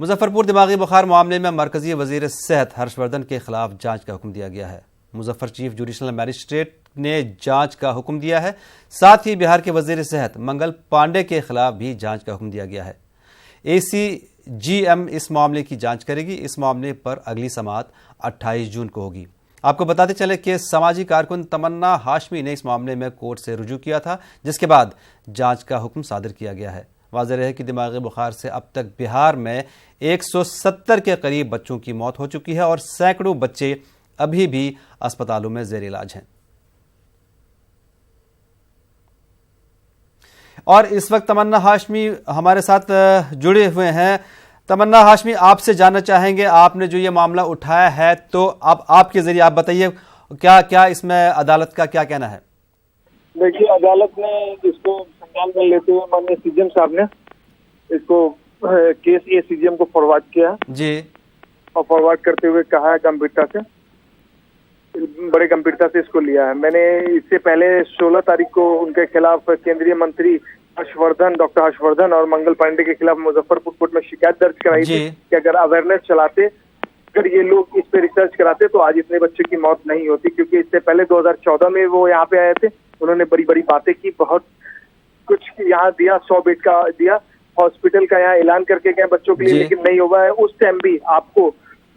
मुजफ्फरपुर दिमागी बुखार मामले में मरकजी वजीर सेहत हर्षवर्धन के खिलाफ जांच का हुक्म दिया गया है। मुजफ्फर चीफ जुडिशल मैजिस्ट्रेट ने जांच का हुक्म दिया है। साथ ही बिहार के वजीर सेहत मंगल पांडे के खिलाफ भी जांच का हुक्म दिया गया है। ACGM इस मामले की जांच करेगी। इस मामले पर अगली समाअत 28 जून को होगी। आपको बताते चले कि समाजी कारकुन तमन्ना हाशमी ने इस मामले में कोर्ट से रुजू किया था, जिसके बाद जांच का हुक्म सादर किया गया है। वाज़ेह रहे कि दिमागी बुखार से अब तक बिहार में 170 के करीब बच्चों की मौत हो चुकी है और सैकड़ों बच्चे अभी भी अस्पतालों में जेर इलाज हैं। और इस वक्त तमन्ना हाशमी हमारे साथ जुड़े हुए हैं। तमन्ना हाशमी, आपसे जानना चाहेंगे, आपने जो ये मामला उठाया है, तो अब आपके जरिए आप बताइए क्या क्या इसमें अदालत का क्या कहना है? देखिए, अदालत ने इसको संज्ञान में लेते हुए माननीय CGM साहब ने इसको केस ACGM को फॉरवर्ड किया जी, और फॉरवर्ड करते हुए कहा है गंभीरता से, बड़े गंभीरता से इसको लिया है। मैंने इससे पहले 16 तारीख को उनके खिलाफ केंद्रीय मंत्री डॉक्टर हर्षवर्धन और मंगल पांडे के खिलाफ मुजफ्फरपुर कोर्ट में शिकायत दर्ज कराई थी कि अगर अवेयरनेस चलाते, अगर ये लोग इस पे रिसर्च कराते तो आज इतने बच्चों की मौत नहीं होती। क्योंकि इससे पहले 2014 में वो यहाँ पे आए थे, उन्होंने बड़ी बड़ी बातें की, बहुत कुछ यहाँ दिया, 100 बेड का दिया, हॉस्पिटल का यहाँ ऐलान करके गए बच्चों के लिए, लेकिन नहीं हुआ है। उस टाइम भी आपको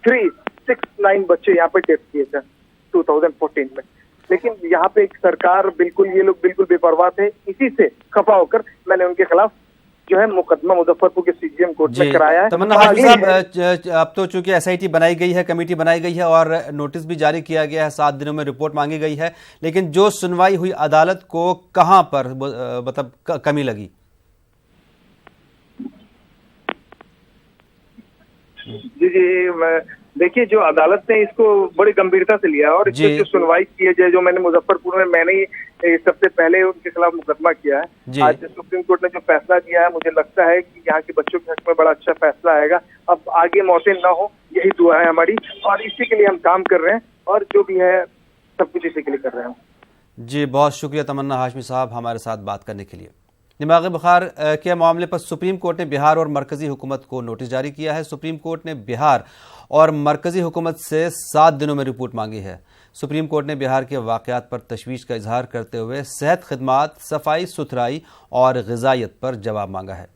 369 बच्चे यहाँ पे टेस्ट किए थे 2014 में। लेकिन यहाँ पे एक सरकार बिल्कुल, ये लोग बिल्कुल बेपरवाह थे। इसी से खफा होकर मैंने उनके खिलाफ जो है मुकदमा मुजफ्फरपुर के CGM कोर्ट में कराया है। तमन्ना हाशमी साहब, अब तो चूंकि SIT बनाई गई है, कमेटी बनाई गई है और नोटिस भी जारी किया गया है, 7 दिनों में रिपोर्ट मांगी गई है, लेकिन जो सुनवाई हुई अदालत को कहां पर मतलब कमी लगी? जी, देखिए, जो अदालत ने इसको बड़ी गंभीरता से लिया और इसकी जो सुनवाई की है, जो मैंने मुजफ्फरपुर में मैंने ही सबसे पहले उनके खिलाफ मुकदमा किया है। आज सुप्रीम कोर्ट ने जो फैसला दिया है, मुझे लगता है कि यहाँ के बच्चों के हक में बड़ा अच्छा फैसला आएगा। अब आगे मौतें न हो, यही दुआ है हमारी, और इसी के लिए हम काम कर रहे हैं और जो भी है सब कुछ इसी के लिए कर रहे हैं। जी, बहुत शुक्रिया तमन्ना हाशमी साहब हमारे साथ बात करने के लिए। दिमागी बुखार के मामले पर सुप्रीम कोर्ट ने बिहार और मरकजी हुकूमत को नोटिस जारी किया है। सुप्रीम कोर्ट ने बिहार और मरकजी हुकूमत से 7 दिनों में रिपोर्ट मांगी है। सुप्रीम कोर्ट ने बिहार के वाक़यात पर तशवीश का इजहार करते हुए सेहत खिदमात, सफाई सुथराई और ग़िज़ायत पर जवाब मांगा है।